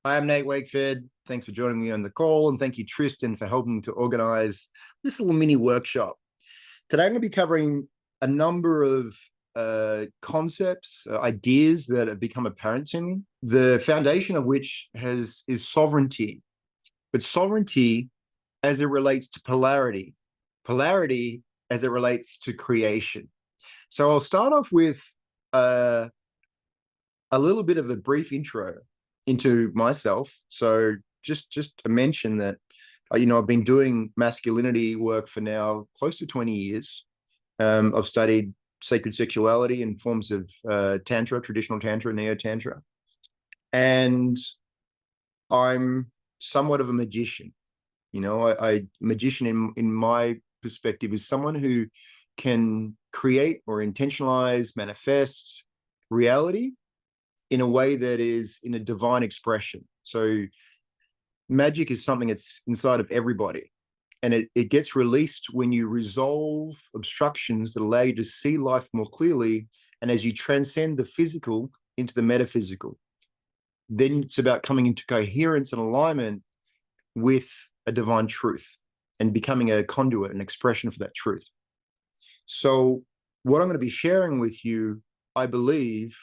Hi, I'm Nate Wakeford. Thanks for joining me on the call, and thank you, Tristan, for helping to organize this little mini workshop. Today, I'm going to be covering a number of concepts, ideas that have become apparent to me. The foundation of which is sovereignty, but sovereignty as it relates to polarity, polarity as it relates to creation. So I'll start off with uh, a little bit of a brief intro into myself. So just to mention that, I've been doing masculinity work for now close to 20 years. I've studied sacred sexuality in forms of tantra, traditional tantra, neo tantra, and I'm somewhat of a magician. I magician in my perspective is someone who can create or intentionalize, manifest reality in a way that is in a divine expression. So magic is something that's inside of everybody. And it gets released when you resolve obstructions that allow you to see life more clearly. And as you transcend the physical into the metaphysical, then it's about coming into coherence and alignment with a divine truth and becoming a conduit, an expression for that truth. So what I'm going to be sharing with you, I believe,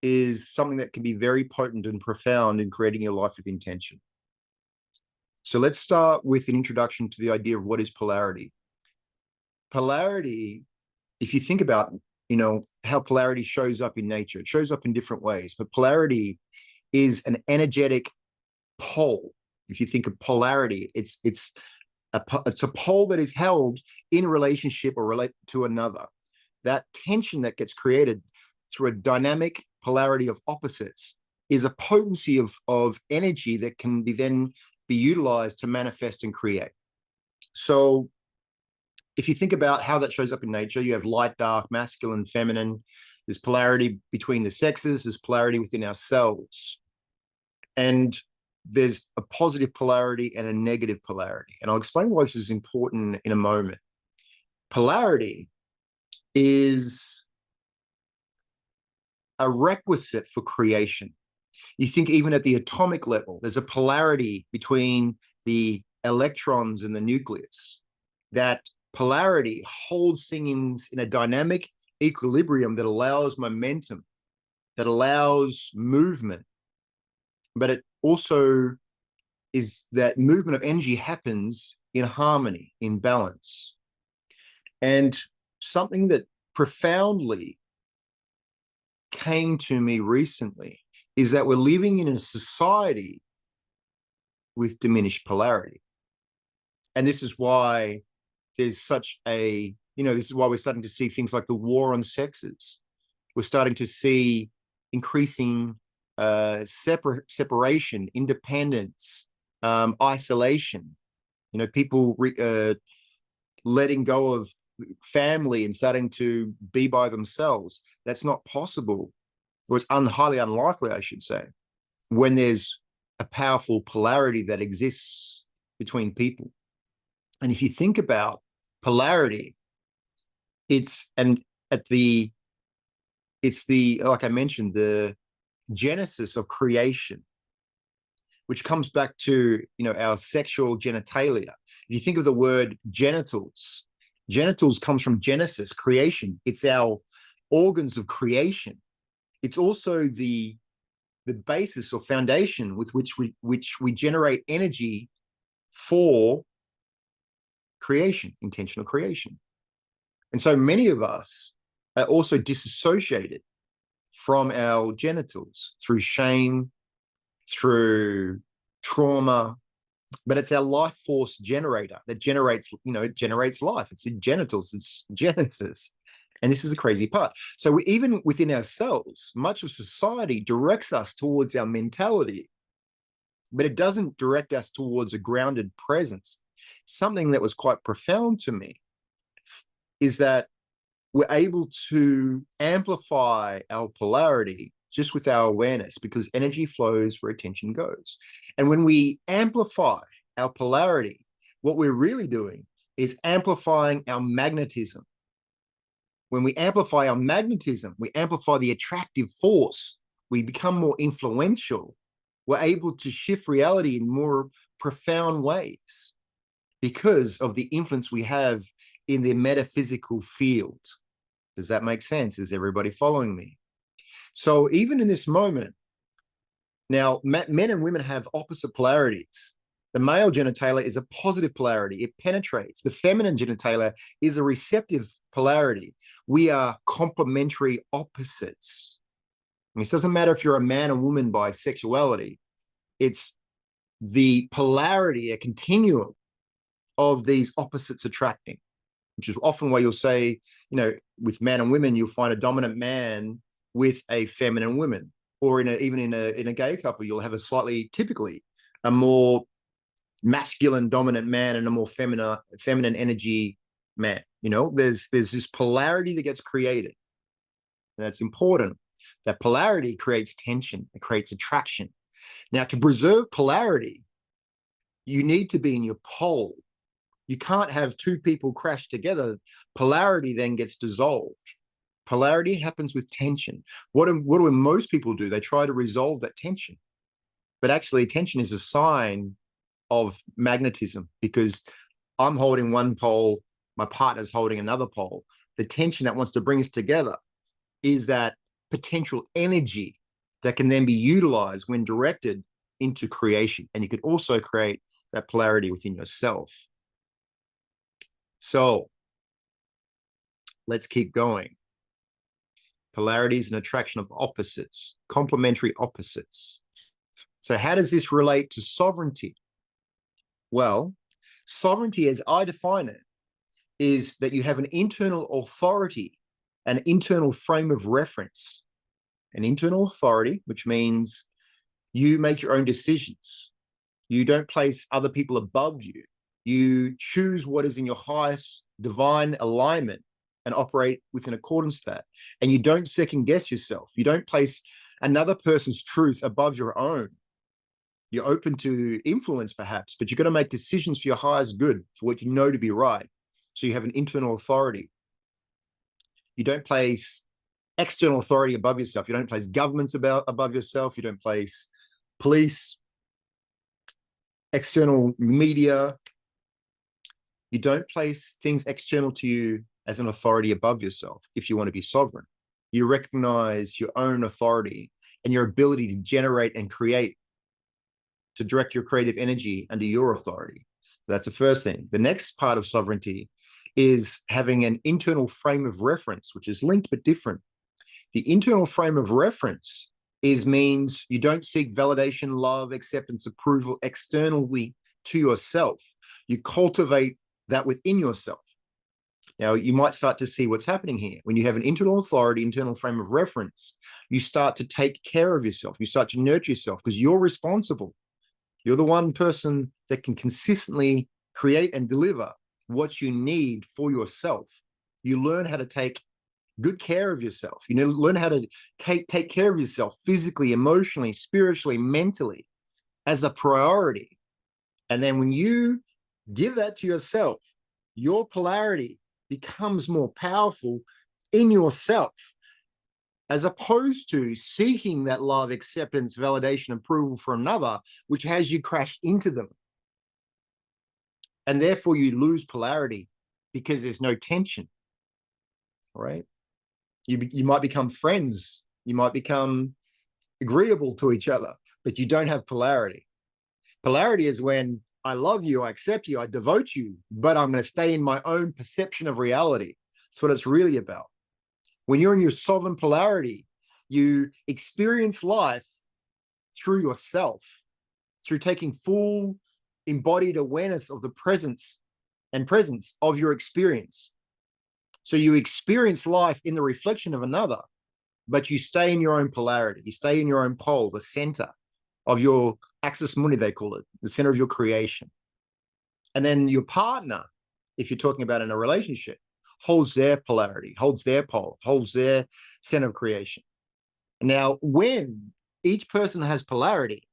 is something that can be very potent and profound in creating your life with intention. So let's start with an introduction to the idea of what is polarity. Polarity, if you think about, how polarity shows up in nature, it shows up in different ways, but polarity is an energetic pole. If you think of polarity, it's a pole that is held in relationship or relate to another. That tension that gets created through a dynamic polarity of opposites is a potency of energy that can then be utilized to manifest and create. So if you think about how that shows up in nature, you have light, dark, masculine, feminine. There's polarity between the sexes. There's polarity within ourselves. And there's a positive polarity and a negative polarity. And I'll explain why this is important in a moment. Polarity is a requisite for creation. You think even at the atomic level, there's a polarity between the electrons and the nucleus. That polarity holds things in a dynamic equilibrium that allows momentum, that allows movement. But it also is that movement of energy happens in harmony, in balance. And something that profoundly came to me recently is that we're living in a society with diminished polarity. And this is why there's such a, this is why we're starting to see things like the war on sexes. We're starting to see increasing separation, independence, isolation. People letting go of family and starting to be by themselves. That's not possible, or it's highly unlikely, I should say, when there's a powerful polarity that exists between people. And if you think about polarity, it's the like I mentioned, the genesis of creation, which comes back to our sexual genitalia. If you think of the word genitals, genitals comes from Genesis, creation. It's our organs of creation. It's also the basis or foundation with which we generate energy for creation, intentional creation. And so many of us are also disassociated from our genitals through shame, through trauma, but it's our life force generator that generates, it generates life. It's in genitals, it's Genesis. And this is a crazy part. So even within ourselves, much of society directs us towards our mentality, but it doesn't direct us towards a grounded presence. Something that was quite profound to me is that we're able to amplify our polarity just with our awareness, because energy flows where attention goes. And when we amplify our polarity, what we're really doing is amplifying our magnetism. When we amplify our magnetism, we amplify the attractive force. We become more influential. We're able to shift reality in more profound ways because of the influence we have in the metaphysical field. Does that make sense? Is everybody following me? So even in this moment, now men and women have opposite polarities. The male genitalia is a positive polarity. It penetrates. The feminine genitalia is a receptive polarity. We are complementary opposites. It doesn't matter if you're a man or woman by sexuality. It's the polarity, a continuum of these opposites attracting, which is often why you'll say, with men and women, you'll find a dominant man with a feminine woman, or even in a gay couple, you'll have typically a more masculine dominant man and a more feminine energy man. There's this polarity that gets created, and that's important. That polarity creates tension, it creates attraction. Now, to preserve polarity, you need to be in your pole. You can't have two people crash together. Polarity then gets dissolved. Polarity happens with tension. What do most people do? They try to resolve that tension. But actually, tension is a sign of magnetism, because I'm holding one pole, my partner's holding another pole. The tension that wants to bring us together is that potential energy that can then be utilized when directed into creation. And you could also create that polarity within yourself. So let's keep going. Polarity is an attraction of opposites, complementary opposites. So how does this relate to sovereignty? Well, sovereignty, as I define it, is that you have an internal authority, an internal frame of reference. An internal authority, which means you make your own decisions. You don't place other people above you. You choose what is in your highest divine alignment and operate within accordance to that. And you don't second guess yourself. You don't place another person's truth above your own. You're open to influence, perhaps, but you've got to make decisions for your highest good, for what you know to be right. So you have an internal authority. You don't place external authority above yourself. You don't place governments above yourself. You don't place police, external media. You don't place things external to you as an authority above yourself if you want to be sovereign. You recognize your own authority and your ability to generate and create, to direct your creative energy under your authority. So that's the first thing. The next part of sovereignty is having an internal frame of reference, which is linked but different. The internal frame of reference means you don't seek validation, love, acceptance, approval externally to yourself. You cultivate that within yourself. Now, you might start to see what's happening here. When you have an internal authority, internal frame of reference, you start to take care of yourself. You start to nurture yourself because you're responsible. You're the one person that can consistently create and deliver what you need for yourself. You learn how to take good care of yourself. You learn how to take care of yourself physically, emotionally, spiritually, mentally as a priority. And then when you give that to yourself, your polarity becomes more powerful in yourself, as opposed to seeking that love, acceptance, validation, approval from another, which has you crash into them. And therefore you lose polarity because there's no tension, right? You might become friends, you might become agreeable to each other, but you don't have polarity. Polarity is when I love you, I accept you, I devote you, but I'm going to stay in my own perception of reality. That's what it's really about. When you're in your sovereign polarity, you experience life through yourself, through taking full embodied awareness of the presence of your experience. So you experience life in the reflection of another, but you stay in your own polarity. You stay in your own pole, the center of your axis mundi, they call it, the center of your creation. And then your partner, if you're talking about in a relationship, holds their polarity, holds their pole, holds their center of creation. Now, when each person has polarity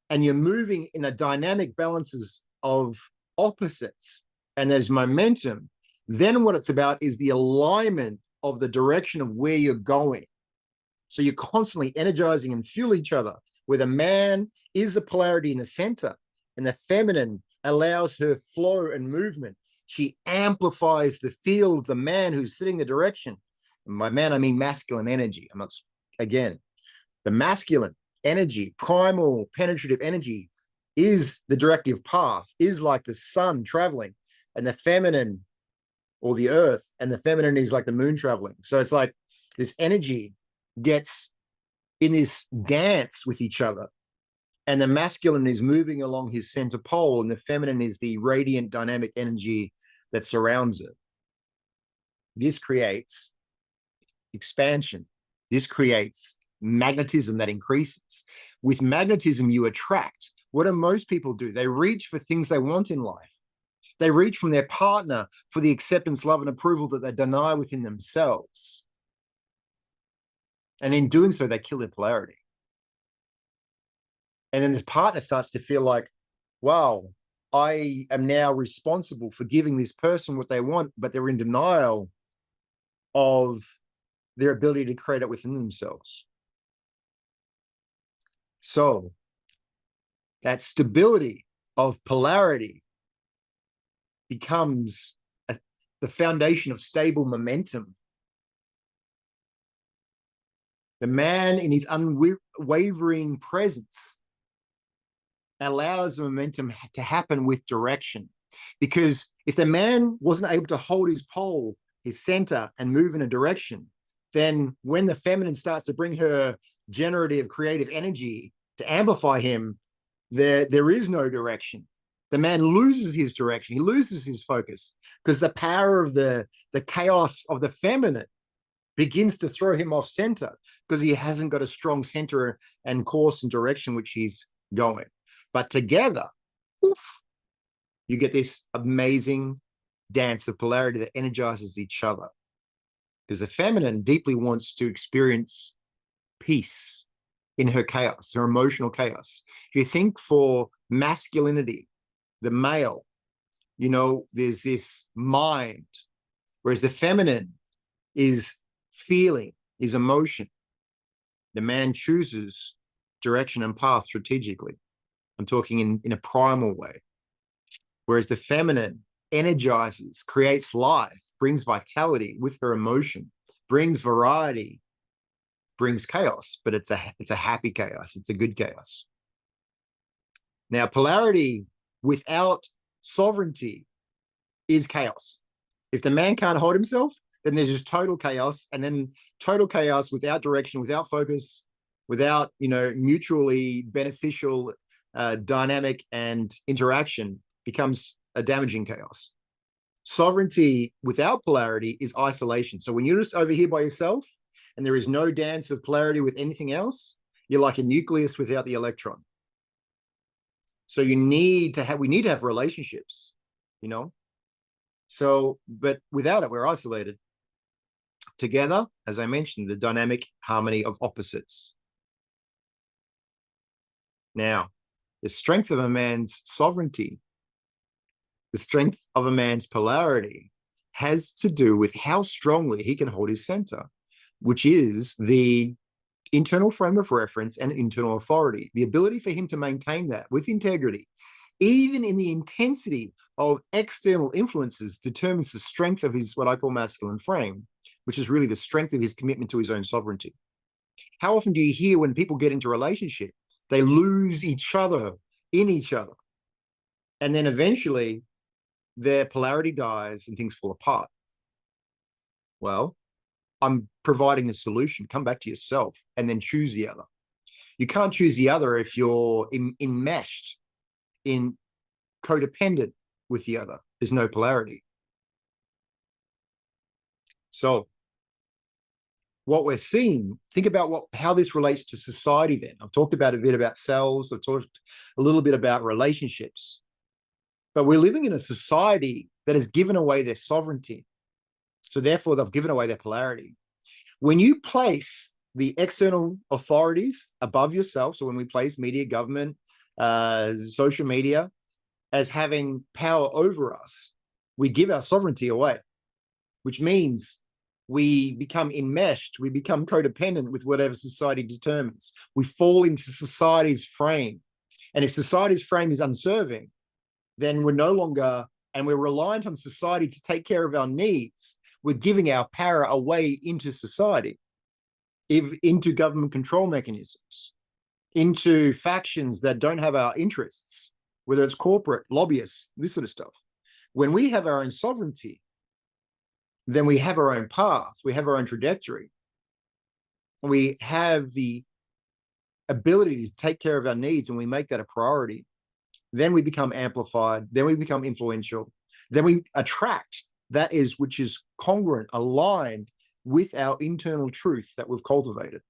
and you're moving in a dynamic balances of opposites and there's momentum, then what it's about is the alignment of the direction of where you're going. So you're constantly energizing and fuel each other where the man is the polarity in the center and the feminine allows her flow and movement. She amplifies the field of the man who's sitting the direction. And by man, I mean masculine energy. I'm not, again, the masculine energy, primal penetrative energy, is the directive path, is like the sun traveling, and the feminine, or the earth, and the feminine is like the moon traveling. So it's like this energy gets in this dance with each other, and the masculine is moving along his center pole, and the feminine is the radiant dynamic energy that surrounds it. This creates expansion. This creates magnetism that increases. With magnetism, you attract. What do most people do? They reach for things they want in life. They reach from their partner for the acceptance, love, and approval that they deny within themselves. And in doing so, they kill their polarity. And then this partner starts to feel like, wow, I am now responsible for giving this person what they want, but they're in denial of their ability to create it within themselves. So that stability of polarity becomes the foundation of stable momentum. The man in his unwavering presence allows the momentum to happen with direction. Because if the man wasn't able to hold his pole, his center, and move in a direction, then when the feminine starts to bring her generative, creative energy to amplify him, there is no direction. The man loses his direction. He loses his focus because the power of the chaos of the feminine begins to throw him off center because he hasn't got a strong center and course and direction which he's going. But together, oof, you get this amazing dance of polarity that energizes each other. Because the feminine deeply wants to experience peace in her chaos, her emotional chaos. If you think for masculinity, the male, you know, there's this mind, whereas the feminine is feeling, is emotion. The man chooses direction and path strategically. I'm talking in a primal way. Whereas the feminine energizes, creates life, brings vitality with her emotion, brings variety, brings chaos, but it's a happy chaos. It's a good chaos. Now, polarity without sovereignty is chaos. If the man can't hold himself, then there's just total chaos, and then total chaos without direction, without focus, without, you know, mutually beneficial dynamic and interaction becomes a damaging chaos. Sovereignty without polarity is isolation. So when you're just over here by yourself and there is no dance of polarity with anything else, you're like a nucleus without the electron. So we need to have relationships, you know? So, but without it, we're isolated. Together, as I mentioned, the dynamic harmony of opposites. Now, the strength of a man's sovereignty, the strength of a man's polarity has to do with how strongly he can hold his center, which is the internal frame of reference and internal authority. The ability for him to maintain that with integrity, even in the intensity of external influences, determines the strength of his, what I call masculine frame, which is really the strength of his commitment to his own sovereignty. How often do you hear when people get into a relationship, they lose each other in each other, and then eventually their polarity dies and things fall apart? Well, I'm providing a solution. Come back to yourself and then choose the other. You can't choose the other if you're enmeshed, in codependent with the other. There's no polarity. So what we're seeing, think about how this relates to society then. I've talked about a bit about cells. I've talked a little bit about relationships. But we're living in a society that has given away their sovereignty. So therefore, they've given away their polarity. When you place the external authorities above yourself, so when we place media, government, social media as having power over us, we give our sovereignty away, which means we become enmeshed, we become codependent with whatever society determines. We fall into society's frame. And if society's frame is unserving, then we're no longer, and we're reliant on society to take care of our needs. We're giving our power away into society, into government control mechanisms, into factions that don't have our interests, whether it's corporate, lobbyists, this sort of stuff. When we have our own sovereignty, then we have our own path, we have our own trajectory. We have the ability to take care of our needs, and we make that a priority. Then we become amplified, then we become influential, then we attract that is which is congruent, aligned with our internal truth that we've cultivated.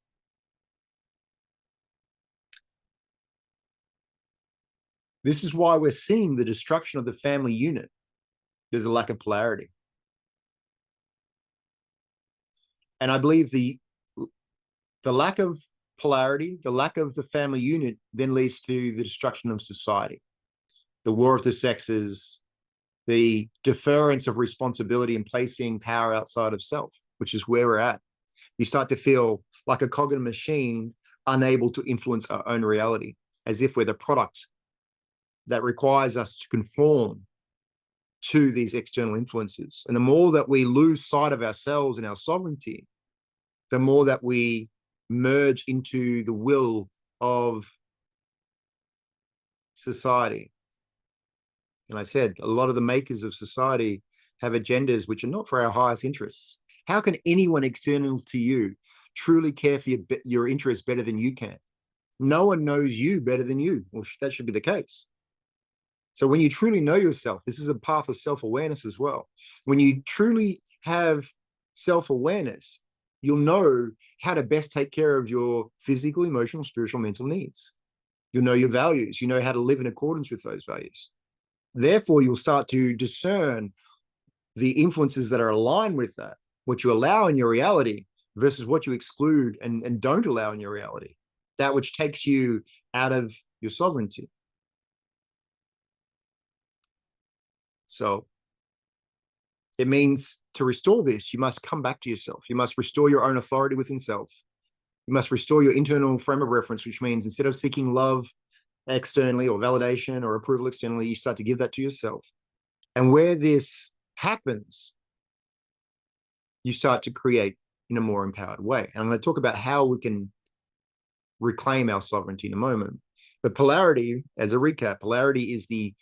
This is why we're seeing the destruction of the family unit. There's a lack of polarity. And I believe the lack of polarity, the lack of the family unit then leads to the destruction of society. The war of the sexes, the deference of responsibility and placing power outside of self, which is where we're at. You start to feel like a cog in a machine, unable to influence our own reality, as if we're the product that requires us to conform to these external influences. And the more that we lose sight of ourselves and our sovereignty, the more that we merge into the will of society. And I said, a lot of the makers of society have agendas which are not for our highest interests. How can anyone external to you truly care for your interests better than you can? No one knows you better than you. Well, that should be the case. So when you truly know yourself, this is a path of self-awareness as well. When you truly have self-awareness, you'll know how to best take care of your physical, emotional, spiritual, mental needs. You'll know your values. You know how to live in accordance with those values. Therefore, you'll start to discern the influences that are aligned with that, what you allow in your reality versus what you exclude and don't allow in your reality, that which takes you out of your sovereignty. So it means to restore this, you must come back to yourself. You must restore your own authority within self. You must restore your internal frame of reference, which means instead of seeking love externally or validation or approval externally, you start to give that to yourself. And where this happens, you start to create in a more empowered way. And I'm going to talk about how we can reclaim our sovereignty in a moment. But polarity, as a recap, polarity is the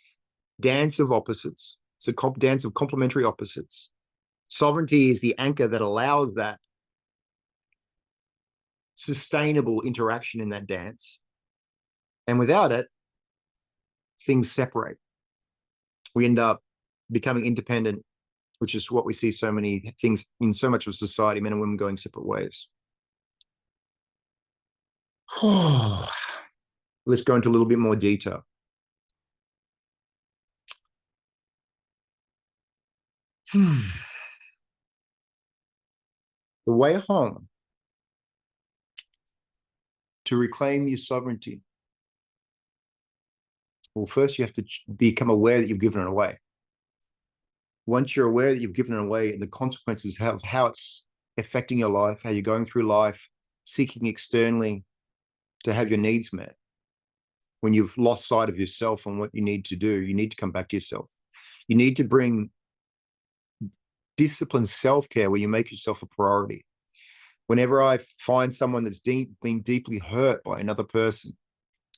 dance of opposites. It's a dance of complementary opposites. Sovereignty is the anchor that allows that sustainable interaction in that dance. And without it, things separate. We end up becoming independent, which is what we see so many things in so much of society, men and women going separate ways. Let's go into a little bit more detail. The way home to reclaim your sovereignty. Well, first you have to become aware that you've given it away. Once you're aware that you've given it away, the consequences of how it's affecting your life, how you're going through life, seeking externally to have your needs met. When you've lost sight of yourself and what you need to do, you need to come back to yourself. You need to bring disciplined self-care where you make yourself a priority. Whenever I find someone that's being deeply hurt by another person,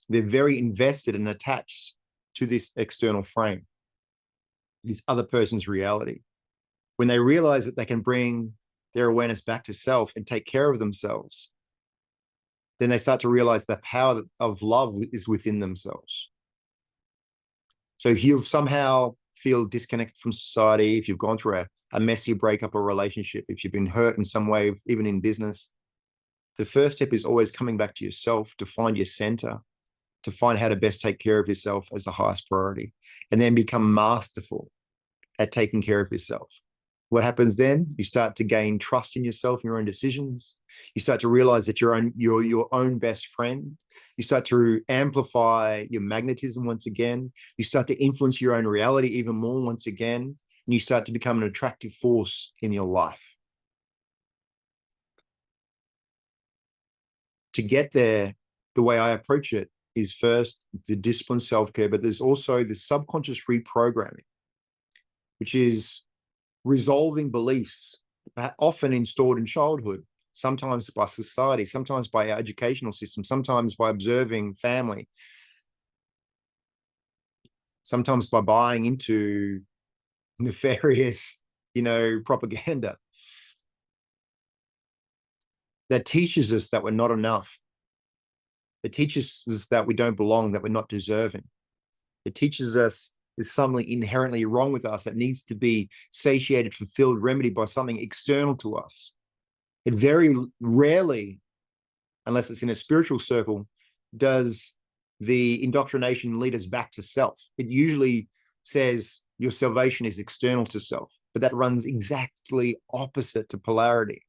they're very invested and attached to this external frame, this other person's reality. When they realize that they can bring their awareness back to self and take care of themselves, then they start to realize the power of love is within themselves. So if you somehow feel disconnected from society, if you've gone through a messy breakup or relationship, if you've been hurt in some way, even in business, the first step is always coming back to yourself to find your center, to find how to best take care of yourself as the highest priority, and then become masterful at taking care of yourself. What happens then? You start to gain trust in yourself and your own decisions. You start to realize that you're your own best friend. You start to amplify your magnetism once again. You start to influence your own reality even more once again. And you start to become an attractive force in your life. to get there, the way I approach it is first the discipline self-care, but there's also the subconscious reprogramming, which is resolving beliefs often installed in childhood, sometimes by society, sometimes by our educational system, sometimes by observing family, sometimes by buying into nefarious, propaganda that teaches us that we're not enough. It teaches us that we don't belong, that we're not deserving. It teaches us there's something inherently wrong with us that needs to be satiated, fulfilled, remedied by something external to us. It very rarely, unless it's in a spiritual circle, does the indoctrination lead us back to self. It usually says your salvation is external to self, but that runs exactly opposite to polarity.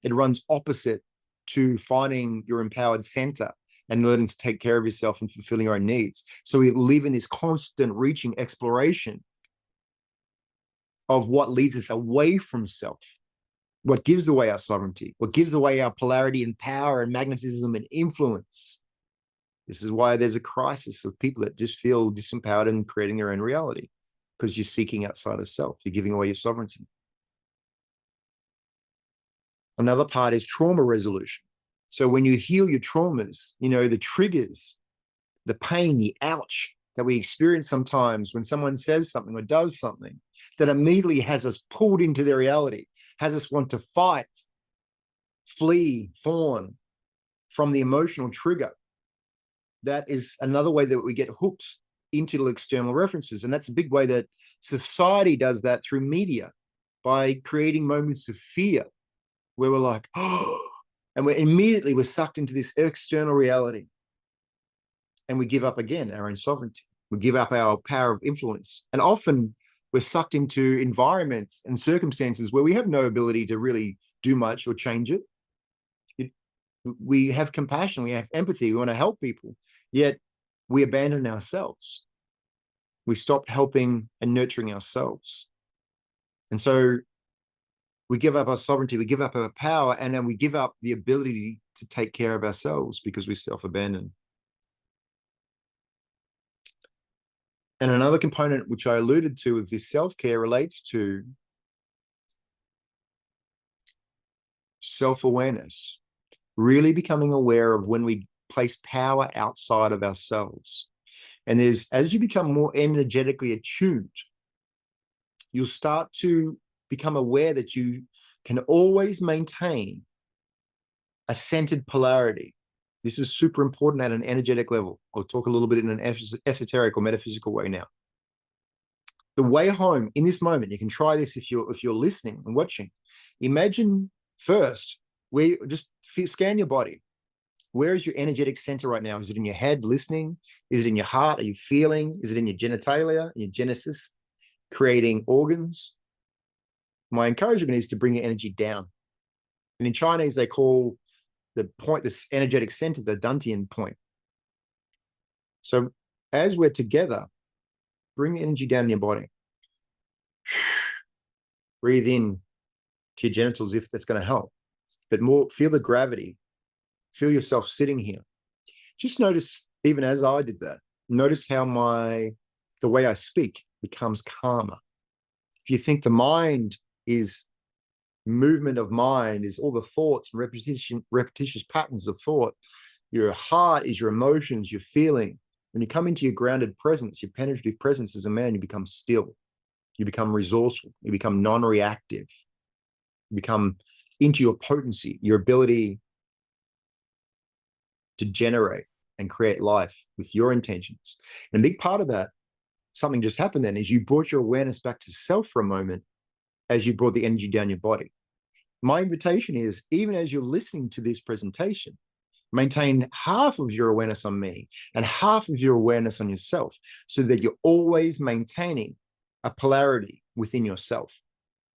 It runs opposite to finding your empowered center and learning to take care of yourself and fulfilling your own needs. So we live in this constant reaching exploration of what leads us away from self, what gives away our sovereignty, what gives away our polarity and power and magnetism and influence. This is why there's a crisis of people that just feel disempowered and creating their own reality, because you're seeking outside of self. You're giving away your sovereignty. Another part is trauma resolution. So when you heal your traumas, the triggers, the pain, the ouch that we experience sometimes when someone says something or does something that immediately has us pulled into their reality, has us want to fight, flee, fawn from the emotional trigger. That is another way that we get hooked into the external references. And that's a big way that society does that through media, by creating moments of fear where we're like, oh, and we're sucked into this external reality. And we give up again our own sovereignty. We give up our power of influence. And often we're sucked into environments and circumstances where we have no ability to really do much or change it. We have compassion, we have empathy, we want to help people, yet we abandon ourselves. We stop helping and nurturing ourselves. And so we give up our sovereignty, we give up our power, and then we give up the ability to take care of ourselves because we self-abandon. And another component which I alluded to with this self-care relates to self-awareness, really becoming aware of when we place power outside of ourselves. And as you become more energetically attuned, you'll start to become aware that you can always maintain a centered polarity. This is super important at an energetic level. I'll talk a little bit in an esoteric or metaphysical way now. The way home in this moment, you can try this if you're listening and watching. Imagine first, where just scan your body. Where is your energetic center right now? Is it in your head, listening? Is it in your heart? Are you feeling? Is it in your genitalia, in your genesis, creating organs? My encouragement is to bring your energy down. And in Chinese, they call the point, this energetic center, the Dantian point. So as we're together, bring the energy down in your body. Breathe in to your genitals if that's going to help. But more, feel the gravity. Feel yourself sitting here. Just notice, even as I did that, notice how the way I speak becomes calmer. If you think the mind is movement of mind, is all the thoughts and repetitious patterns of thought, your heart is your emotions, your feeling. When you come into your grounded presence, your penetrative presence as a man, you become still. You become resourceful. You become non-reactive. You become into your potency, your ability to generate and create life with your intentions. And a big part of that, something just happened then, is you brought your awareness back to self for a moment as you brought the energy down your body. My invitation is, even as you're listening to this presentation, maintain half of your awareness on me and half of your awareness on yourself, so that you're always maintaining a polarity within yourself.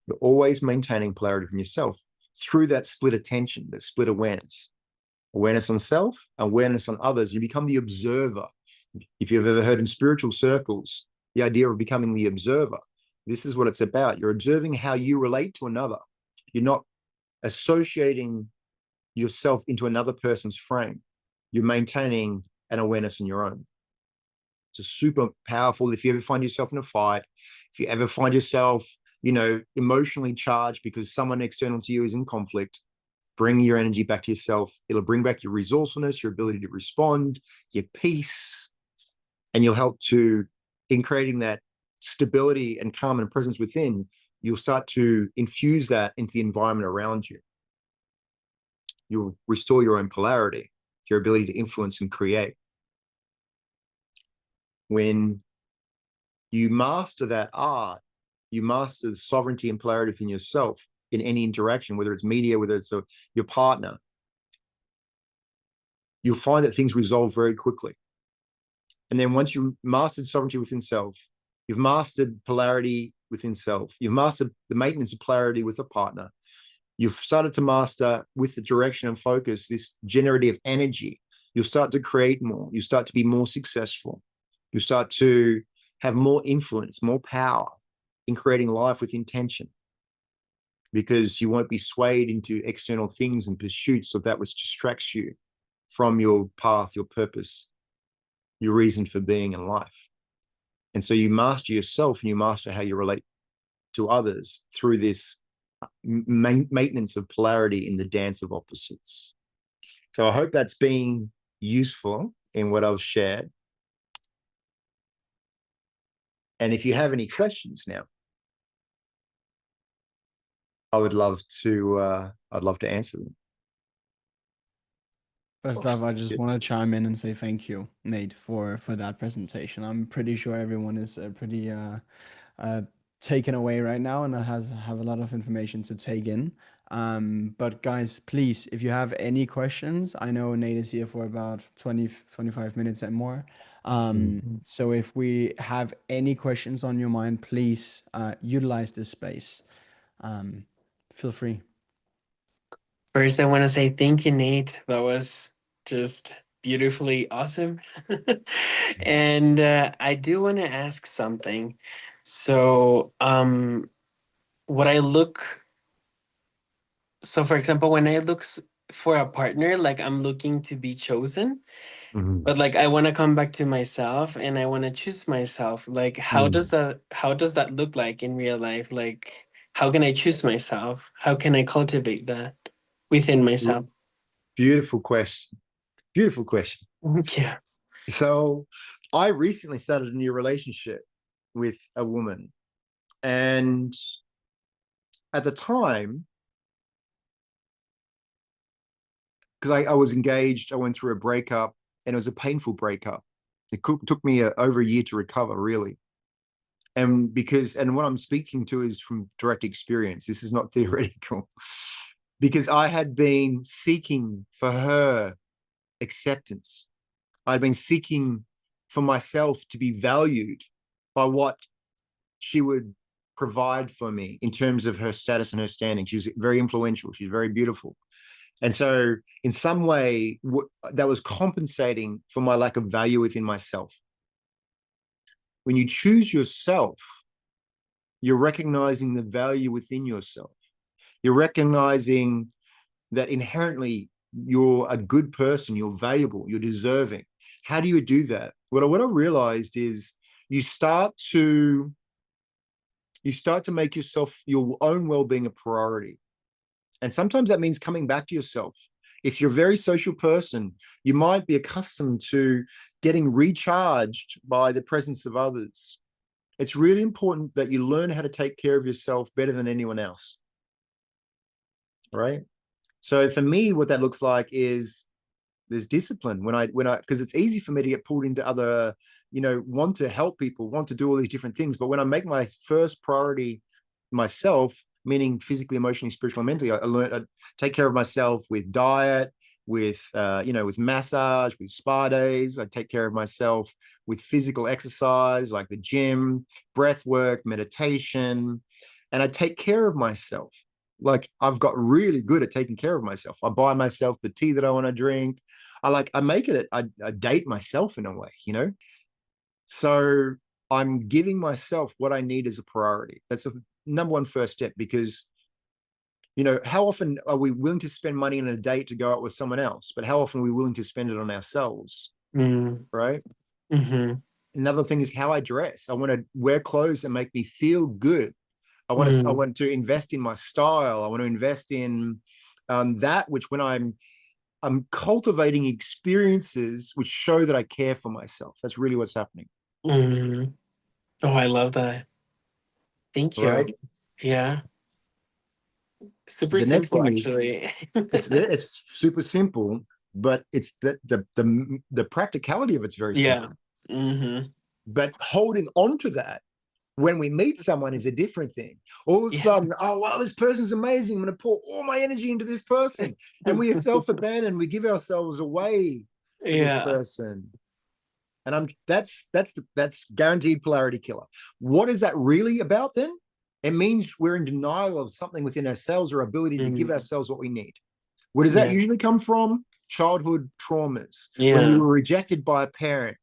You're always maintaining polarity within yourself through that split attention, that split awareness. Awareness on self, awareness on others. You become the observer. If you've ever heard in spiritual circles, the idea of becoming the observer, this is what it's about. You're observing how you relate to another. You're not associating yourself into another person's frame, you're maintaining an awareness in your own. It's super powerful. If you ever find yourself in a fight, if you ever find yourself, emotionally charged because someone external to you is in conflict, bring your energy back to yourself. It'll bring back your resourcefulness, your ability to respond, your peace, and you'll help to, in creating that stability and calm and presence within, you'll start to infuse that into the environment around you. You'll restore your own polarity, your ability to influence and create. When you master that art, you master the sovereignty and polarity within yourself in any interaction, whether it's media, whether it's your partner, you'll find that things resolve very quickly. And then once you mastered sovereignty within self, you've mastered polarity within self, you've mastered the maintenance of polarity with a partner, you've started to master with the direction and focus, this generative energy, you'll start to create more, you start to be more successful, you start to have more influence, more power in creating life with intention, because you won't be swayed into external things and pursuits of that which distracts you from your path, your purpose, your reason for being in life. And so you master yourself and you master how you relate to others through this maintenance of polarity in the dance of opposites. So I hope that's been useful in what I've shared. And if you have any questions now, I'd love to answer them. First off, I just want to chime in and say thank you, Nate, for that presentation. I'm pretty sure everyone is pretty taken away right now and have a lot of information to take in. But guys, please, if you have any questions, I know Nate is here for about 25 minutes and more. So if we have any questions on your mind, please utilize this space. Feel free. First, I want to say thank you, Nate. That was just beautifully awesome. And I do want to ask something. So, what I look, so for example, when I look for a partner, like I'm looking to be chosen, but like I want to come back to myself and I want to choose myself. Like, how does that look like in real life? Like, how can I choose myself? How can I cultivate that within myself? Beautiful question. Beautiful question. Yeah. So I recently started a new relationship with a woman. And at the time, because I was engaged, I went through a breakup, and it was a painful breakup. It took me over a year to recover, really. And what I'm speaking to is from direct experience. This is not theoretical. Because I had been seeking for her acceptance. I'd been seeking for myself to be valued by what she would provide for me in terms of her status and her standing. She was very influential. She's very beautiful. And so in some way, that was compensating for my lack of value within myself. When you choose yourself, you're recognizing the value within yourself. You're recognizing that inherently you're a good person, you're valuable, you're deserving. How do you do that? What I realized is you start to make yourself, your own well-being, a priority. And sometimes that means coming back to yourself. If you're a very social person, you might be accustomed to getting recharged by the presence of others. It's really important that you learn how to take care of yourself better than anyone else. Right? So for me, what that looks like is there's discipline because it's easy for me to get pulled into other, want to help people, want to do all these different things. But when I make my first priority myself, meaning physically, emotionally, spiritually, mentally, I learned I take care of myself with diet, with with massage, with spa days. I take care of myself with physical exercise like the gym, breath work, meditation, and I take care of myself. Like I've got really good at taking care of myself. I buy myself the tea that I want to drink. I make it. I date myself in a way, So I'm giving myself what I need as a priority. That's the number one first step, because how often are we willing to spend money on a date to go out with someone else? But how often are we willing to spend it on ourselves? Right. Another thing is how I dress. I want to wear clothes that make me feel good. I want to invest in my style. I want to invest in that which, when I'm cultivating experiences which show that I care for myself. That's really what's happening. Oh, I love that. Thank you. Right. Yeah. Super The next simple, thing actually. is it's super simple, but it's the practicality of it's very simple. Yeah. But holding on to that when we meet someone is a different thing. All of a sudden, oh wow, this person's amazing. I'm going to pour all my energy into this person, and we are self-abandoned. We give ourselves away to this person, and that's guaranteed polarity killer. What is that really about then? It means we're in denial of something within ourselves, or ability to give ourselves what we need. Where does that usually come from? Childhood traumas. When we were rejected by a parent,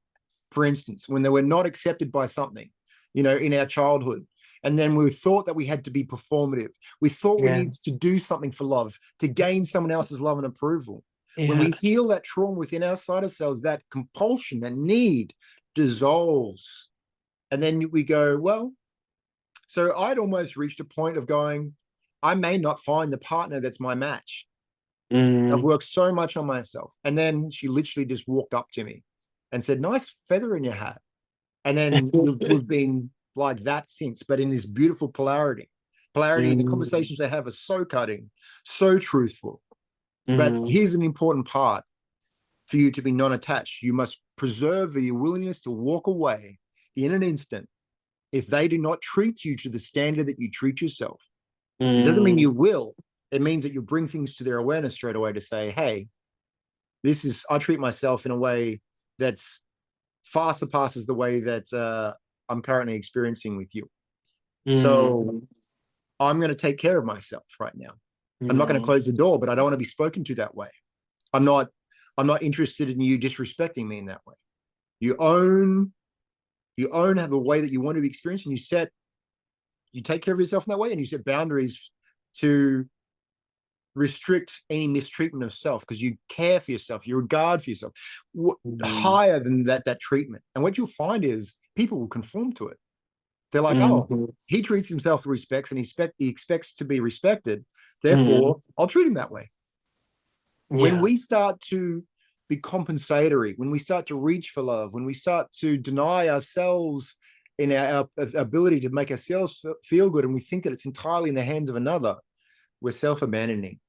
for instance, when they were not accepted by something, in our childhood. And then we thought that we had to be performative. We thought we needed to do something for love, to gain someone else's love and approval. When we heal that trauma within our side of ourselves, that compulsion, that need dissolves. And then we go, well, so I'd almost reached a point of going, I may not find the partner that's my match. I've worked so much on myself. And then she literally just walked up to me and said, nice feather in your hat. And then we've been like that since, but in this beautiful polarity. And the conversations they have are so cutting, so truthful. But here's an important part for you to be non-attached. You must preserve your willingness to walk away in an instant if they do not treat you to the standard that you treat yourself. It doesn't mean you will. It means that you bring things to their awareness straight away to say, hey, I treat myself in a way that's far surpasses the way that I'm currently experiencing with you. So I'm going to take care of myself right now. I'm not going to close the door, but I don't want to be spoken to that way. I'm not interested in you disrespecting me in that way. You own the way that you want to be experienced, and you take care of yourself in that way, and you set boundaries to restrict any mistreatment of self, because you care for yourself, you regard for yourself higher than that treatment. And what you'll find is people will conform to it. They're like, oh, he treats himself with respect, and he expects to be respected, therefore I'll treat him that way. When we start to be compensatory, when we start to reach for love, when we start to deny ourselves in our ability to make ourselves feel good, and we think that it's entirely in the hands of another, we're self-abandoning.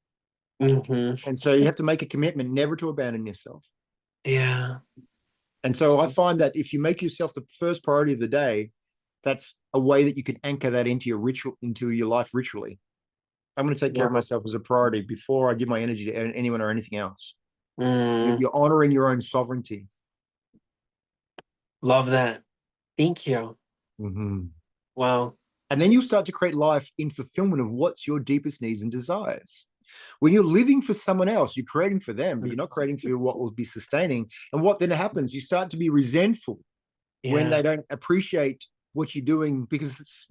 And so you have to make a commitment never to abandon yourself. Yeah. And so I find that if you make yourself the first priority of the day, that's a way that you can anchor that into your ritual, into your life ritually. I'm going to take care of myself as a priority before I give my energy to anyone or anything else. You're honoring your own sovereignty. Love that. Thank you. Wow. And then you start to create life in fulfillment of what's your deepest needs and desires. When you're living for someone else, you're creating for them, but you're not creating for what will be sustaining. And what then happens, you start to be resentful when they don't appreciate what you're doing, because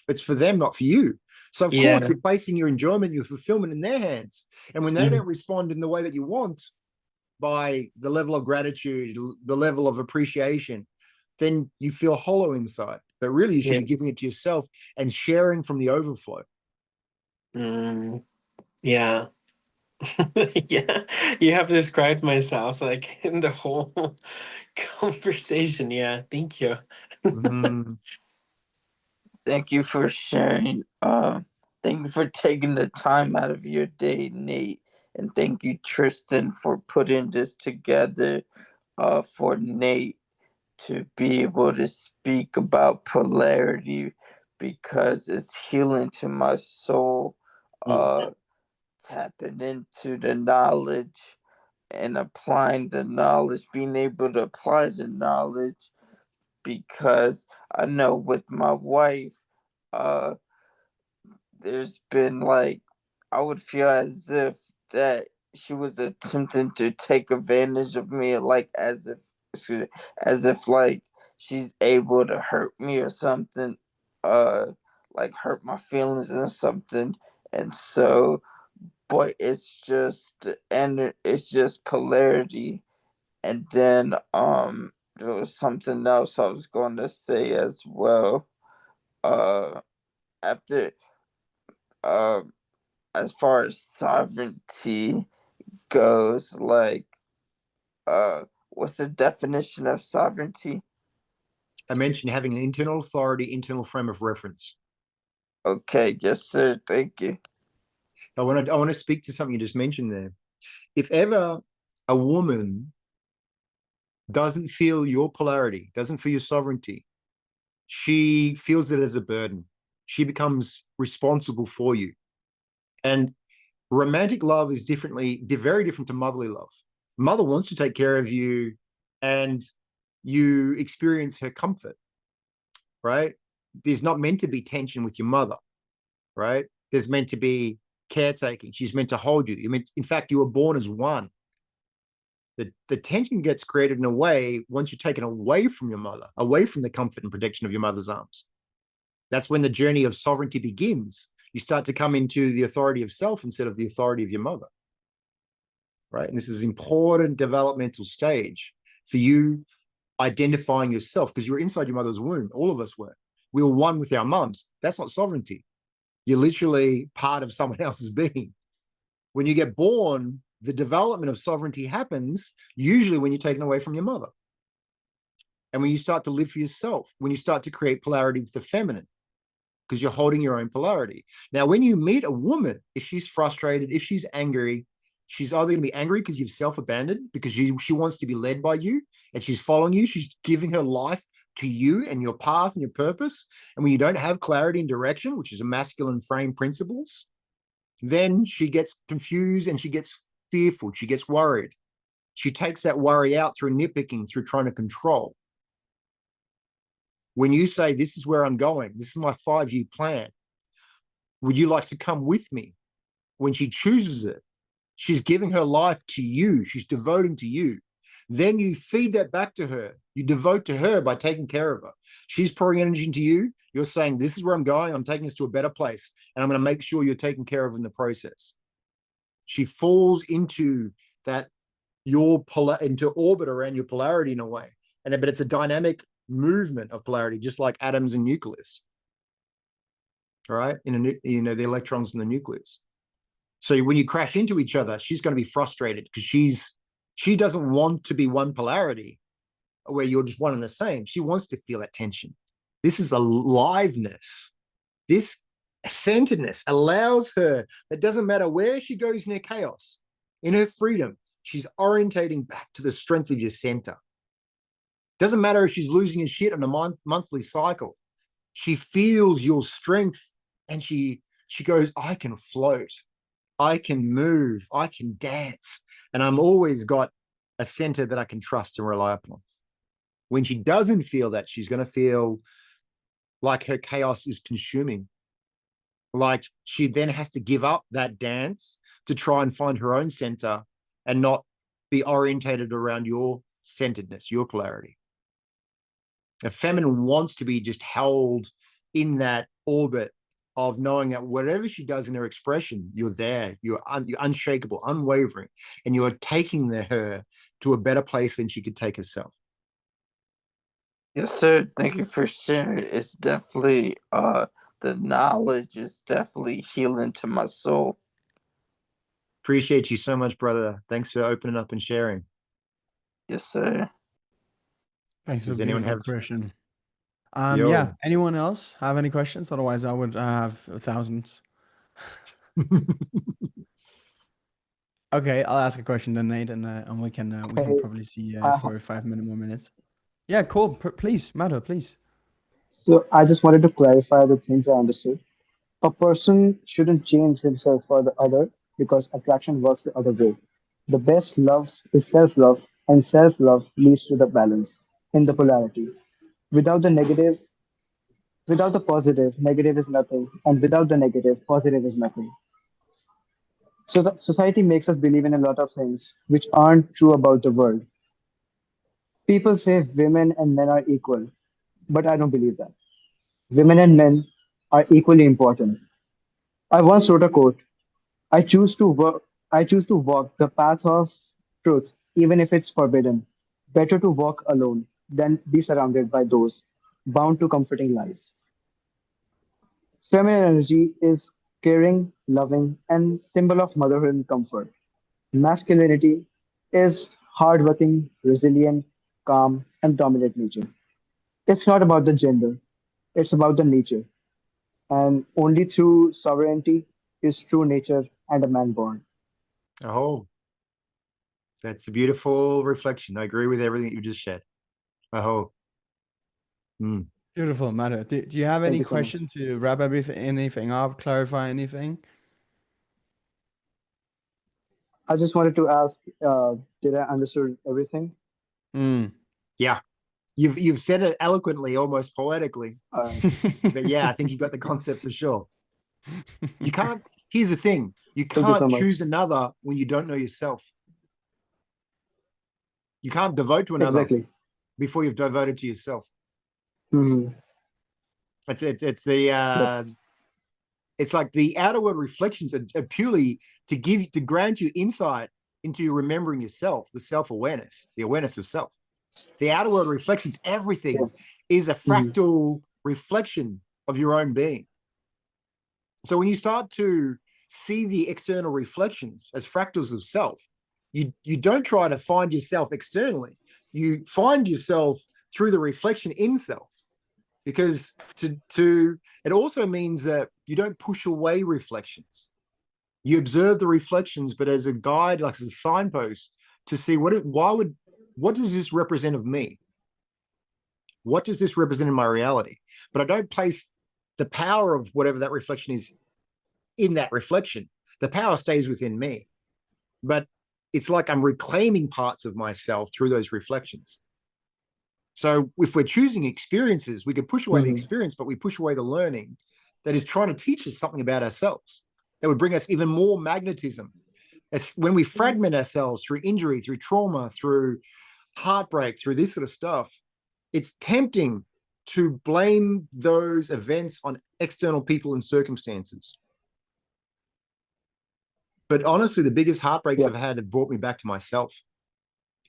it's for them, not for you. So of course you're placing your enjoyment, your fulfillment in their hands. And when they don't respond in the way that you want, by the level of gratitude, the level of appreciation, then you feel hollow inside. But really you should be giving it to yourself and sharing from the overflow. Yeah. Yeah, you have described myself like in the whole conversation. Yeah, thank you. Thank you for sharing. Thank you for taking the time out of your day, Nate. And thank you, Tristan, for putting this together for Nate to be able to speak about polarity, because it's healing to my soul. Tapping into the knowledge and applying the knowledge, being able to apply the knowledge, because I know with my wife, there's been like, I would feel as if that she was attempting to take advantage of me, like as if like she's able to hurt me or something, like hurt my feelings or something. and so, but it's just polarity. And then there was something else I was going to say as well. Uh, after uh, as far as sovereignty goes, like what's the definition of sovereignty? I mentioned having an internal authority, internal frame of reference. Okay, yes, sir. Thank you. I want to speak to something you just mentioned there. If ever a woman doesn't feel your polarity, doesn't feel your sovereignty, she feels it as a burden. She becomes responsible for you. And romantic love is very different to motherly love. Mother wants to take care of you and you experience her comfort, right? There's not meant to be tension with your mother, right? There's meant to be caretaking. She's meant to hold you. In fact, you were born as one. The tension gets created in a way once you're taken away from your mother, away from the comfort and protection of your mother's arms. That's when the journey of sovereignty begins. You start to come into the authority of self instead of the authority of your mother, right? And this is an important developmental stage for you identifying yourself, because you were inside your mother's womb. All of us were. We were one with our mums. That's not sovereignty. You're literally part of someone else's being. When you get born, the development of sovereignty happens usually when you're taken away from your mother. And when you start to live for yourself, when you start to create polarity with the feminine, because you're holding your own polarity. Now, when you meet a woman, if she's frustrated, if she's angry, she's either going to be angry because you've self-abandoned, because she wants to be led by you and she's following you. She's giving her life to you and your path and your purpose. And when you don't have clarity and direction, which is a masculine frame principles, then she gets confused and she gets fearful. She gets worried. She takes that worry out through nitpicking, through trying to control. When you say, this is where I'm going, this is my 5-year plan, would you like to come with me? When she chooses it, she's giving her life to you. She's devoting to you. Then you feed that back to her. You devote to her by taking care of her. She's pouring energy into you. You're saying, this is where I'm going. I'm taking us to a better place. And I'm going to make sure you're taken care of in the process. She falls into that, into orbit around your polarity in a way. But it's a dynamic movement of polarity, just like atoms and nucleus. All right, the electrons in the nucleus. So when you crash into each other, she's going to be frustrated because she doesn't want to be one polarity where you're just one and the same. She wants to feel that tension. This is aliveness. This centeredness allows her, it doesn't matter where she goes in her chaos, in her freedom, she's orientating back to the strength of your center. Doesn't matter if she's losing her shit on a monthly cycle. She feels your strength and she goes, I can float. I can move. I can dance. And I'm always got a center that I can trust and rely upon. When she doesn't feel that, she's going to feel like her chaos is consuming. Like she then has to give up that dance to try and find her own center and not be orientated around your centeredness, your polarity. A feminine wants to be just held in that orbit of knowing that whatever she does in her expression, you're there, you're unshakable, unwavering, and you're taking her to a better place than she could take herself. Yes, sir. Thank you for sharing. It's definitely the knowledge is definitely healing to my soul. Appreciate you so much, brother. Thanks for opening up and sharing. Yes, sir. Thanks for Does the anyone beautiful have question. Yo. Yeah. Anyone else have any questions? Otherwise, I would have thousands. Okay, I'll ask a question then, Nate, and we can probably see for 5 more minutes. Yeah, cool. Please, Madhu, please. So I just wanted to clarify the things I understood. A person shouldn't change himself for the other because attraction works the other way. The best love is self love, and self love leads to the balance in the polarity. Without the negative, without the positive, negative is nothing, and without the negative, positive is nothing. So the society makes us believe in a lot of things which aren't true about the world. People say women and men are equal, but I don't believe that. Women and men are equally important. I once wrote a quote. I choose to work. I choose to walk the path of truth, even if it's forbidden. Better to walk alone than be surrounded by those bound to comforting lies. Feminine energy is caring, loving, and symbol of motherhood and comfort. Masculinity is hardworking, resilient, calm, and dominant nature. It's not about the gender, it's about the nature. And only through sovereignty is true nature and a man born. Oh, that's a beautiful reflection. I agree with everything you just said. Oh, mm. Beautiful, Matter. Do you have Thank any you so much. question to wrap anything up, clarify anything? I just wanted to ask, did I understood everything? Mm. Yeah. You've said it eloquently, almost poetically. Uh, But yeah, I think you got the concept for sure. You can't, here's the thing, you Thank you so can't much. choose another when you don't know yourself. You can't devote to another Exactly. before you've devoted to yourself. Hmm. It's the Yep. it's like the outer world reflections are purely to grant you insight into remembering yourself, the self-awareness, the awareness of self. The outer world reflections, everything Yes. is a Hmm. fractal reflection of your own being. So when you start to see the external reflections as fractals of self, you don't try to find yourself externally. You find yourself through the reflection in self. Because to it also means that you don't push away reflections. You observe the reflections, but as a guide, like as a signpost, to see what does this represent of me? What does this represent in my reality? But I don't place the power of whatever that reflection is in that reflection. The power stays within me. But it's like I'm reclaiming parts of myself through those reflections. So if we're choosing experiences, we could push away the Hmm. experience, but we push away the learning that is trying to teach us something about ourselves. That would bring us even more magnetism. As when we fragment ourselves through injury, through trauma, through heartbreak, through this sort of stuff, it's tempting to blame those events on external people and circumstances. But honestly, the biggest heartbreaks I've Yep. had have brought me back to myself.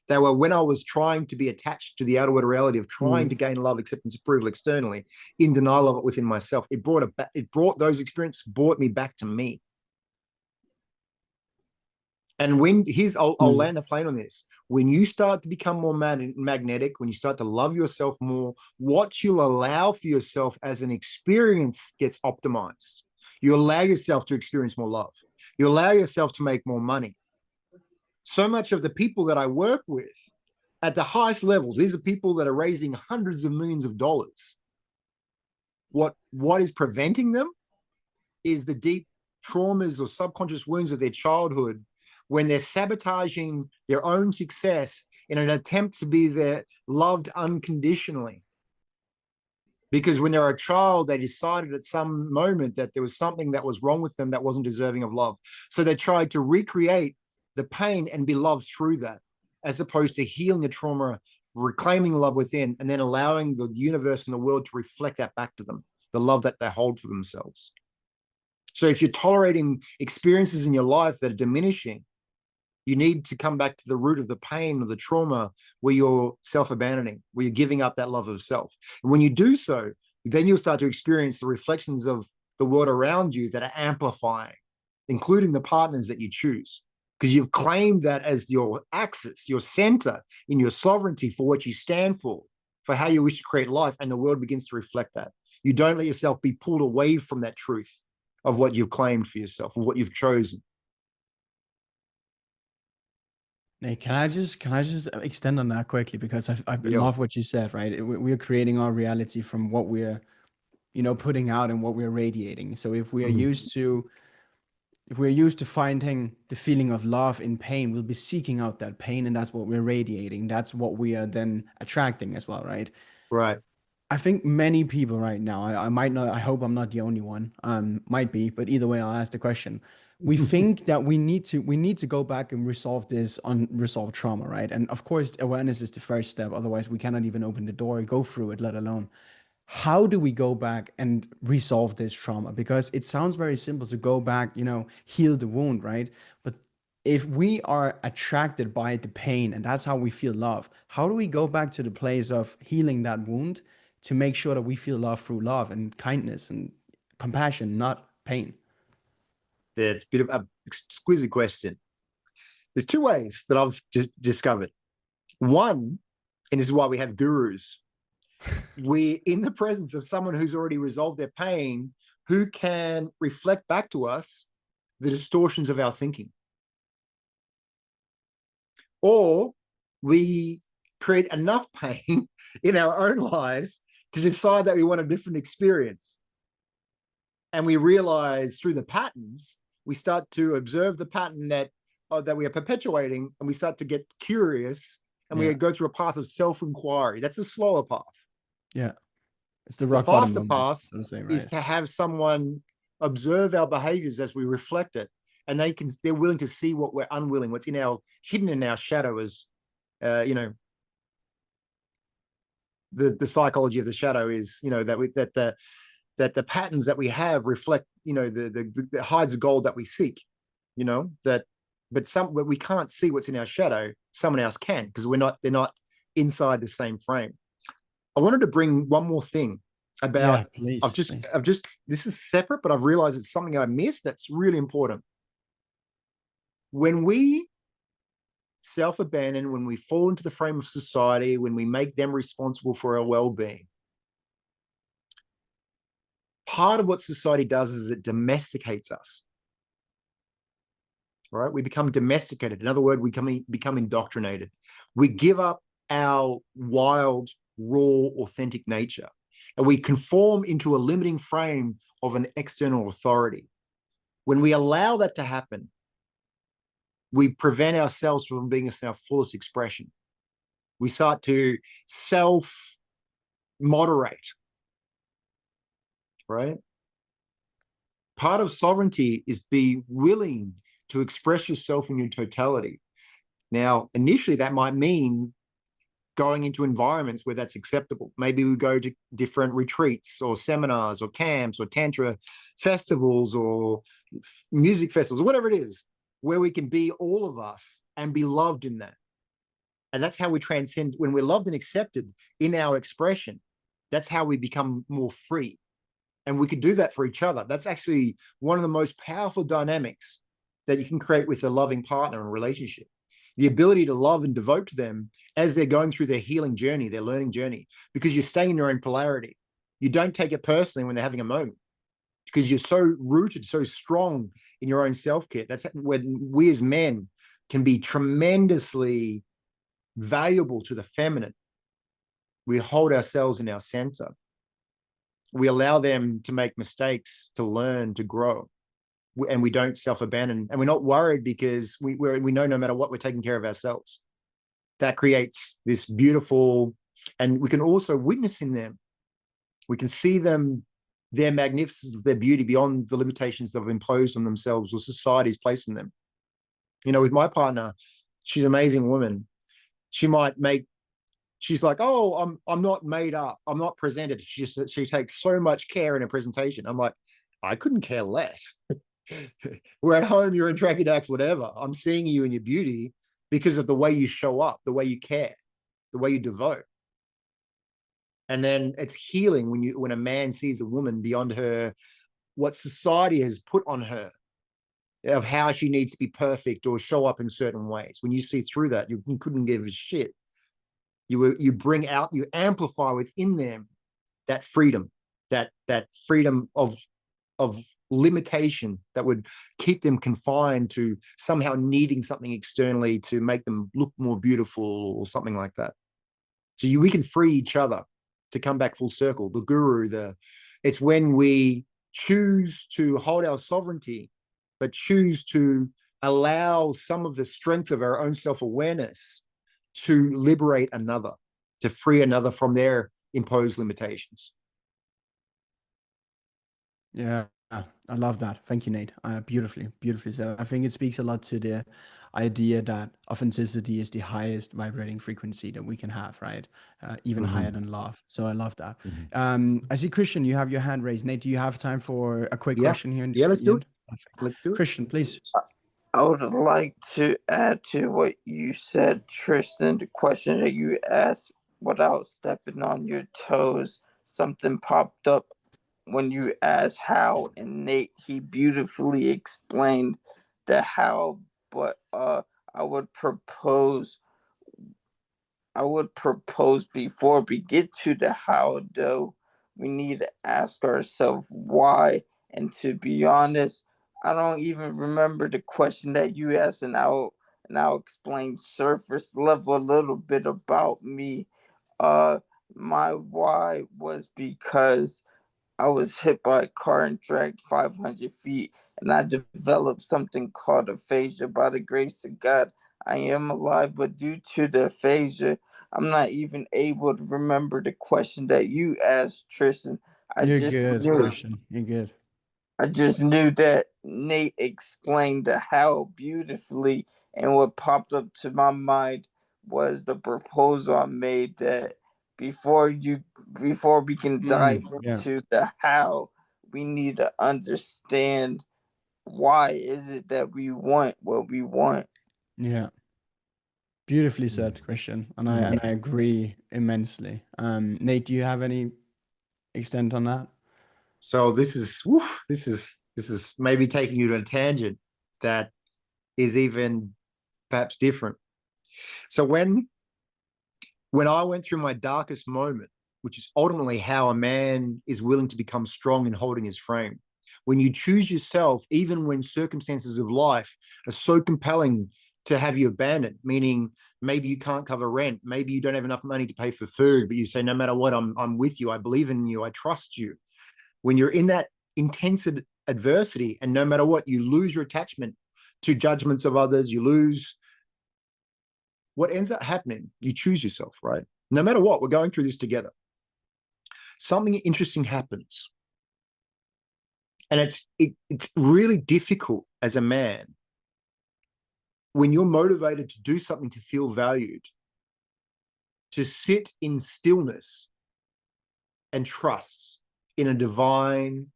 They were when I was trying to be attached to the outer world reality of trying Hmm. to gain love, acceptance, approval externally, in denial of it within myself. It brought those experiences, brought me back to me. And I'll Hmm. land the plane on this. When you start to become more magnetic, when you start to love yourself more, what you'll allow for yourself as an experience gets optimized. You allow yourself to experience more love. You allow yourself to make more money. So much of the people that I work with at the highest levels, these are people that are raising hundreds of millions of dollars. What is preventing them is the deep traumas or subconscious wounds of their childhood when they're sabotaging their own success in an attempt to be there loved unconditionally. Because when they're a child, they decided at some moment that there was something that was wrong with them that wasn't deserving of love. So they tried to recreate the pain and be loved through that, as opposed to healing the trauma, reclaiming love within, and then allowing the universe and the world to reflect that back to them, the love that they hold for themselves. So if you're tolerating experiences in your life that are diminishing, you need to come back to the root of the pain or the trauma where you're self-abandoning, where you're giving up that love of self. And when you do so, then you'll start to experience the reflections of the world around you that are amplifying, including the partners that you choose. Because you've claimed that as your axis, your center in your sovereignty for what you stand for how you wish to create life, and the world begins to reflect that. You don't let yourself be pulled away from that truth of what you've claimed for yourself, of what you've chosen. Nate, can I just extend on that quickly because I Yeah. love what you said, right? We're creating our reality from what we're, putting out and what we're radiating. So if we're used to finding the feeling of love in pain, we'll be seeking out that pain, and that's what we're radiating. That's what we are then attracting as well, right? Right. I think many people right now, I might not, I hope I'm not the only one, might be, but either way, I'll ask the question. We think that we need to go back and resolve this unresolved trauma, right? And of course, awareness is the first step. Otherwise, we cannot even open the door, go through it, let alone. how do we go back and resolve this trauma? Because it sounds very simple to go back, heal the wound, right? But if we are attracted by the pain and that's how we feel love, how do we go back to the place of healing that wound to make sure that we feel love through love and kindness and compassion, not pain? That's a bit of an exquisite question. There's two ways that I've just discovered. One, and this is why we have gurus, we're in the presence of someone who's already resolved their pain, who can reflect back to us the distortions of our thinking. Or we create enough pain in our own lives to decide that we want a different experience. And we realize through the patterns, we start to observe the pattern that we are perpetuating, and we start to get curious, and we go through a path of self-inquiry. That's a slower path. Yeah. It's the The rock bottom faster moment, path so to say, right? is to have someone observe our behaviors as we reflect it, and they're willing to see what we're unwilling, what's hidden in our shadow, as the psychology of the shadow is, that the patterns that we have reflect, the hides of gold that we seek, but we can't see what's in our shadow. Someone else can, because they're not inside the same frame. I wanted to bring one more thing about, please. This is separate, but I've realized it's something I missed that's really important. When we self-abandon, when we fall into the frame of society, when we make them responsible for our well-being, part of what society does is it domesticates us, right? We become domesticated. In other words, we become indoctrinated. We give up our wild, raw, authentic nature, and we conform into a limiting frame of an external authority. When we allow that to happen, we prevent ourselves from being our fullest expression. We start to self-moderate, right? Part of sovereignty is be willing to express yourself in your totality. Now, initially, that might mean going into environments where that's acceptable. Maybe we go to different retreats or seminars or camps or tantra festivals or music festivals, whatever it is, where we can be all of us and be loved in that. And that's how we transcend. When we're loved and accepted in our expression, that's how we become more free. And we can do that for each other. That's actually one of the most powerful dynamics that you can create with a loving partner and relationship. The ability to love and devote to them as they're going through their healing journey, their learning journey, because you're staying in your own polarity. You don't take it personally when they're having a moment, because you're so rooted, so strong in your own self-care. That's when we as men can be tremendously valuable to the feminine. We hold ourselves in our center. We allow them to make mistakes, to learn, to grow, and we don't self-abandon, and we're not worried because we know no matter what, we're taking care of ourselves. That creates this beautiful, and we can also witness in them. We can see them, their magnificence, their beauty beyond the limitations that have imposed on themselves or society's placed in them. With my partner, she's an amazing woman. She's like, oh, I'm not made up. I'm not presented. She takes so much care in a presentation. I'm like, I couldn't care less. We're at home, you're in tracky dacks, whatever. I'm seeing you in your beauty because of the way you show up, the way you care, the way you devote. And then it's healing when a man sees a woman beyond what society has put on her of how she needs to be perfect or show up in certain ways. When you see through that, you couldn't give a shit. You bring out, you amplify within them that freedom, that freedom of limitation that would keep them confined to somehow needing something externally to make them look more beautiful or something like that. So we can free each other to come back full circle. The guru, it's when we choose to hold our sovereignty, but choose to allow some of the strength of our own self-awareness to liberate another, to free another from their imposed limitations. Yeah, I love that. Thank you, Nate. Beautifully said. I think it speaks a lot to the idea that authenticity is the highest vibrating frequency that we can have, right? Even higher than love. So I love that. I see Christian, you have your hand raised. Nate, do you have time for a quick Yeah. question here? Yeah, let's at the do end? it. Let's do it. Christian, please. I would like to add to what you said, Tristan, the question that you asked without stepping on your toes. Something popped up when you asked how, and Nate, he beautifully explained the how, but I would propose before we get to the how, though, we need to ask ourselves why. And to be honest, I don't even remember the question that you asked, and I'll explain surface level a little bit about me. My why was because I was hit by a car and dragged 500 feet, and I developed something called aphasia. By the grace of God, I am alive, but due to the aphasia, I'm not even able to remember the question that you asked, Tristan. I You're just good, knew Christian. You're good. I just knew that Nate explained the how beautifully, and what popped up to my mind was the proposal I made that before we can dive Yeah. into the how, we need to understand why is it that we want what we want. Yeah. Beautifully said, Christian. And I agree immensely. Nate, do you have any extent on that? So this is maybe taking you to a tangent that is even perhaps different. So when I went through my darkest moment, which is ultimately how a man is willing to become strong in holding his frame, when you choose yourself, even when circumstances of life are so compelling to have you abandoned, meaning maybe you can't cover rent, maybe you don't have enough money to pay for food, but you say, no matter what, I'm with you, I believe in you, I trust you. When you're in that intense adversity, and no matter what, you lose your attachment to judgments of others, you lose what ends up happening. You choose yourself, right? No matter what, we're going through this together. Something interesting happens. And it's really difficult as a man when you're motivated to do something to feel valued, to sit in stillness and trust in a divine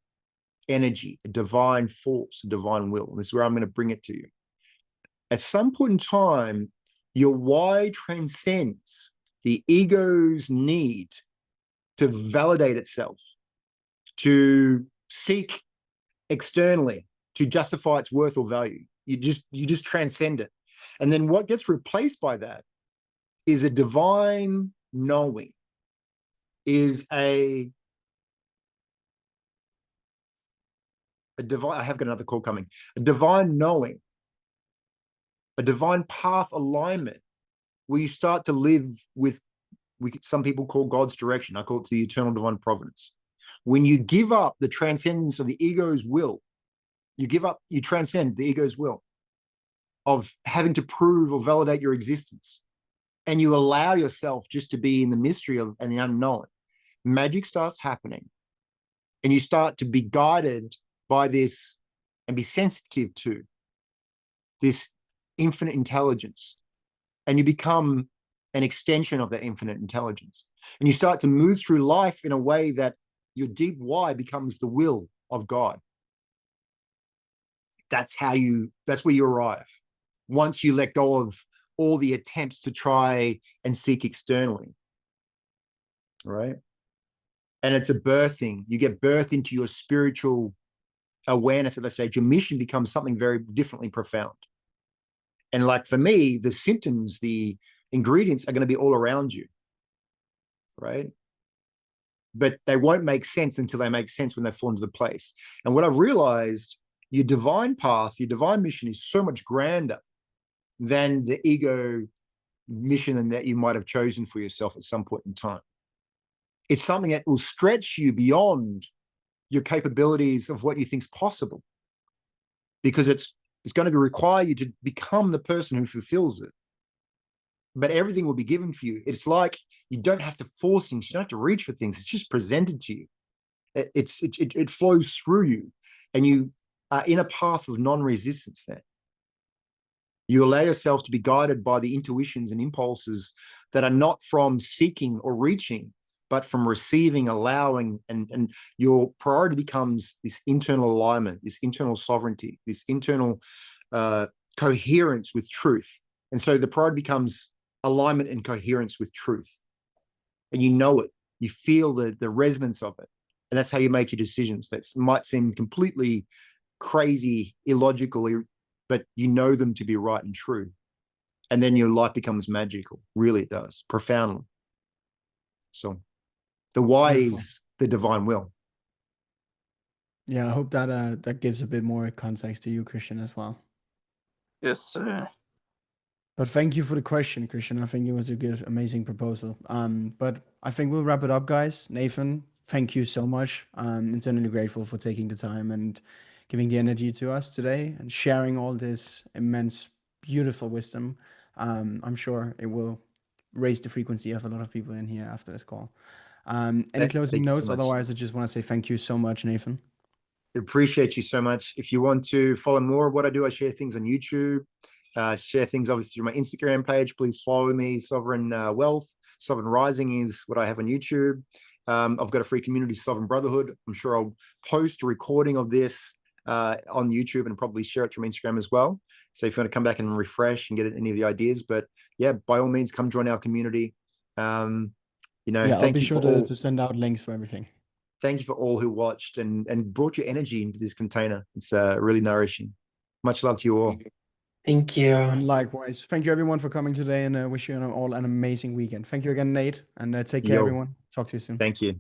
energy, a divine force, a divine will. And this is where I'm going to bring it to you. At some point in time, your why transcends the ego's need to validate itself, to seek externally, to justify its worth or value. You just transcend it. And then what gets replaced by that is a divine knowing, is a divine, I have got another call coming, a divine knowing, a divine path alignment, where you start to live with, some people call God's direction. I call it the eternal divine providence. When you give up the transcendence of the ego's will, you transcend the ego's will of having to prove or validate your existence, and you allow yourself just to be in the mystery of and the unknown. Magic starts happening, and you start to be guided by this and be sensitive to this infinite intelligence, and you become an extension of that infinite intelligence, and you start to move through life in a way that your deep why becomes the will of God. That's where you arrive once you let go of all the attempts to try and seek externally, right? And it's a birthing. You get birthed into your spiritual awareness at that stage. Your mission becomes something very differently profound. And like for me, the symptoms, the ingredients are going to be all around you, right? But they won't make sense until they make sense when they fall into the place. And what I've realized, your divine path, your divine mission is so much grander than the ego mission and that you might have chosen for yourself at some point in time. It's something that will stretch you beyond your capabilities of what you think is possible, because it's going to require you to become the person who fulfills it. But everything will be given for you. It's like you don't have to force things. You don't have to reach for things. It's just presented to you. It flows through you, and you are in a path of non-resistance then. You allow yourself to be guided by the intuitions and impulses that are not from seeking or reaching, but from receiving, allowing, and your priority becomes this internal alignment, this internal sovereignty, this internal coherence with truth. And so the priority becomes alignment and coherence with truth. And you know it, you feel the resonance of it. And that's how you make your decisions. That might seem completely crazy, illogical, but you know them to be right and true. And then your life becomes magical. Really, it does, profoundly. So the why is the divine will. Yeah, I hope that that gives a bit more context to you, Christian, as well. Yes, sir. But thank you for the question, Christian. I think it was a good, amazing proposal. But I think we'll wrap it up, guys. Nathan, thank you so much. I'm eternally grateful for taking the time and giving the energy to us today and sharing all this immense, beautiful wisdom. I'm sure it will raise the frequency of a lot of people in here after this call. Any closing Thank you so notes? much. Otherwise, I just want to say thank you so much, Nathan. Appreciate you so much. If you want to follow more of what I do, I share things on YouTube, share things obviously through my Instagram page. Please follow me. Sovereign Wealth, Sovereign Rising is what I have on YouTube. I've got a free community, Sovereign Brotherhood. I'm sure I'll post a recording of this on YouTube and probably share it through my Instagram as well. So if you want to come back and refresh and get any of the ideas, but yeah, by all means, come join our community. Yeah, I'll be sure to send out links for everything. Thank you for all who watched and brought your energy into this container. It's really nourishing. Much love to you all. Thank you. And likewise. Thank you, everyone, for coming today, and wish you all an amazing weekend. Thank you again, Nate, and take care, Yo. everyone. Talk to you soon. Thank you.